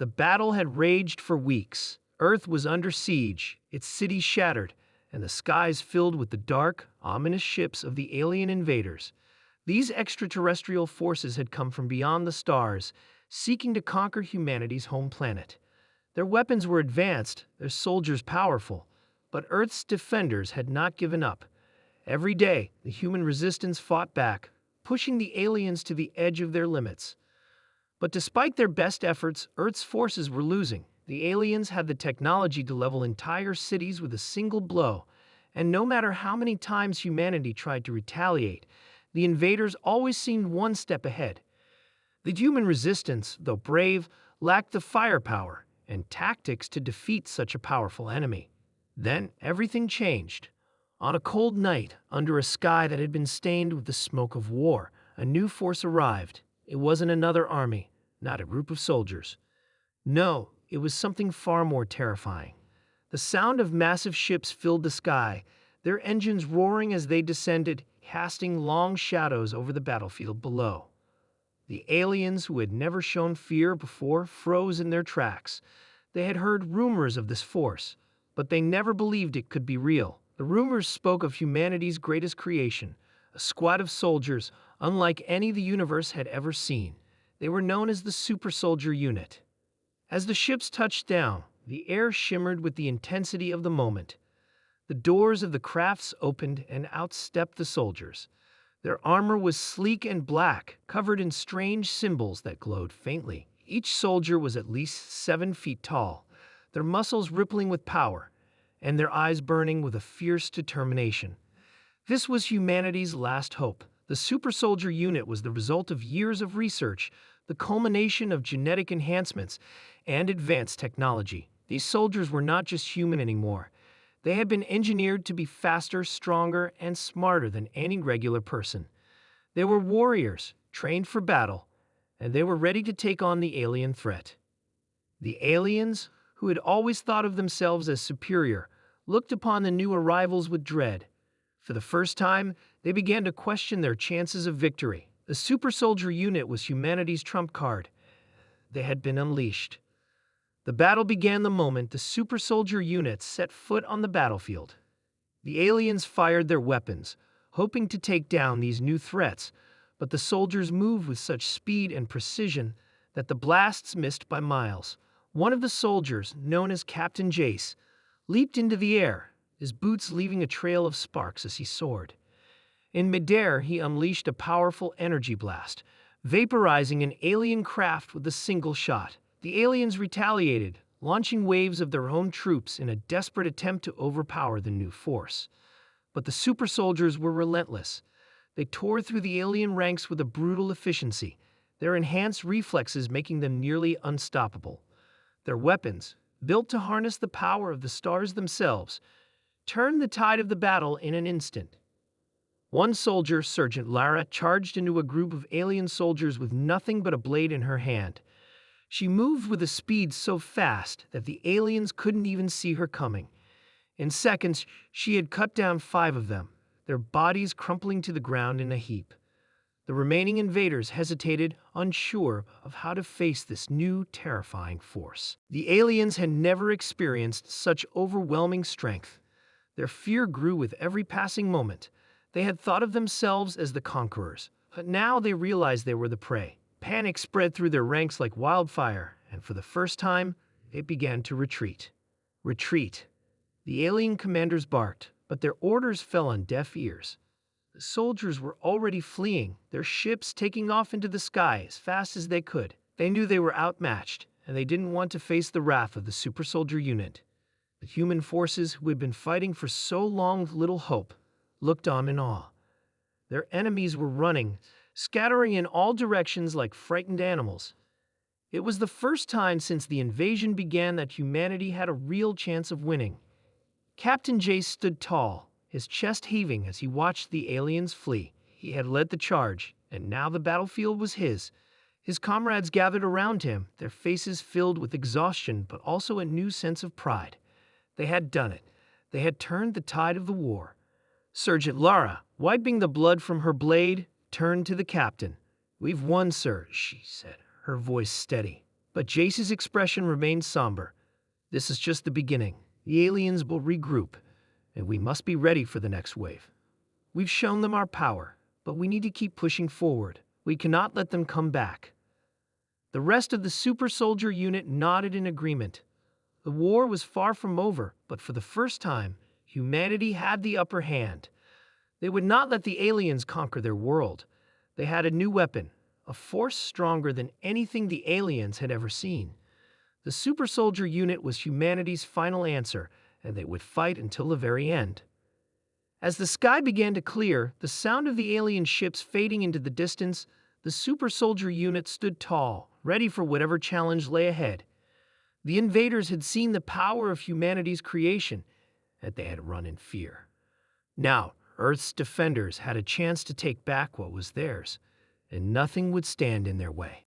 The battle had raged for weeks. Earth was under siege, its cities shattered, and the skies filled with the dark, ominous ships of the alien invaders. These extraterrestrial forces had come from beyond the stars, seeking to conquer humanity's home planet. Their weapons were advanced, their soldiers powerful, but Earth's defenders had not given up. Every day, the human resistance fought back, pushing the aliens to the edge of their limits. But despite their best efforts, Earth's forces were losing. The aliens had the technology to level entire cities with a single blow, and no matter how many times humanity tried to retaliate, the invaders always seemed one step ahead. The human resistance, though brave, lacked the firepower and tactics to defeat such a powerful enemy. Then everything changed. On a cold night, under a sky that had been stained with the smoke of war, a new force arrived. It wasn't another army, not a group of soldiers. No, it was something far more terrifying. The sound of massive ships filled the sky, their engines roaring as they descended, casting long shadows over the battlefield below. The aliens, who had never shown fear before, froze in their tracks. They had heard rumors of this force, but they never believed it could be real. The rumors spoke of humanity's greatest creation, a squad of soldiers unlike any the universe had ever seen. They were known as the Super Soldier Unit. As the ships touched down, the air shimmered with the intensity of the moment. The doors of the crafts opened and out stepped the soldiers. Their armor was sleek and black, covered in strange symbols that glowed faintly. Each soldier was at least 7 feet tall, their muscles rippling with power, and their eyes burning with a fierce determination. This was humanity's last hope. The Super Soldier Unit was the result of years of research, the culmination of genetic enhancements, and advanced technology. These soldiers were not just human anymore. They had been engineered to be faster, stronger, and smarter than any regular person. They were warriors, trained for battle, and they were ready to take on the alien threat. The aliens, who had always thought of themselves as superior, looked upon the new arrivals with dread. For the first time, they began to question their chances of victory. The Super Soldier Unit was humanity's trump card. They had been unleashed. The battle began the moment the Super Soldier Unit set foot on the battlefield. The aliens fired their weapons, hoping to take down these new threats, but the soldiers moved with such speed and precision that the blasts missed by miles. One of the soldiers, known as Captain Jace, leaped into the air, his boots leaving a trail of sparks as he soared. In midair, he unleashed a powerful energy blast, vaporizing an alien craft with a single shot. The aliens retaliated, launching waves of their own troops in a desperate attempt to overpower the new force. But the super soldiers were relentless. They tore through the alien ranks with a brutal efficiency, their enhanced reflexes making them nearly unstoppable. Their weapons, built to harness the power of the stars themselves, turned the tide of the battle in an instant. One soldier, Sergeant Lara, charged into a group of alien soldiers with nothing but a blade in her hand. She moved with a speed so fast that the aliens couldn't even see her coming. In seconds, she had cut down 5 of them, their bodies crumpling to the ground in a heap. The remaining invaders hesitated, unsure of how to face this new, terrifying force. The aliens had never experienced such overwhelming strength. Their fear grew with every passing moment. They had thought of themselves as the conquerors, but now they realized they were the prey. Panic spread through their ranks like wildfire, and for the first time, they began to retreat. Retreat. The alien commanders barked, but their orders fell on deaf ears. The soldiers were already fleeing, their ships taking off into the sky as fast as they could. They knew they were outmatched, and they didn't want to face the wrath of the Super Soldier Unit. The human forces who had been fighting for so long with little hope looked on in awe. Their enemies were running, scattering in all directions like frightened animals. It was the first time since the invasion began that humanity had a real chance of winning. Captain Jace stood tall, his chest heaving as he watched the aliens flee. He had led the charge, and now the battlefield was his. His comrades gathered around him, their faces filled with exhaustion but also a new sense of pride. They had done it. They had turned the tide of the war. Sergeant Lara, wiping the blood from her blade, turned to the captain. "We've won, sir," she said, her voice steady. But Jace's expression remained somber. This is just the beginning. The aliens will regroup, and we must be ready for the next wave. We've shown them our power, but we need to keep pushing forward. We cannot let them come back. The rest of the super soldier unit nodded in agreement. The war was far from over, but for the first time, humanity had the upper hand. They would not let the aliens conquer their world. They had a new weapon, a force stronger than anything the aliens had ever seen. The super soldier unit was humanity's final answer, and they would fight until the very end. As the sky began to clear, the sound of the alien ships fading into the distance, the super soldier unit stood tall, ready for whatever challenge lay ahead. The invaders had seen the power of humanity's creation, and they had run in fear. Now, Earth's defenders had a chance to take back what was theirs, and nothing would stand in their way.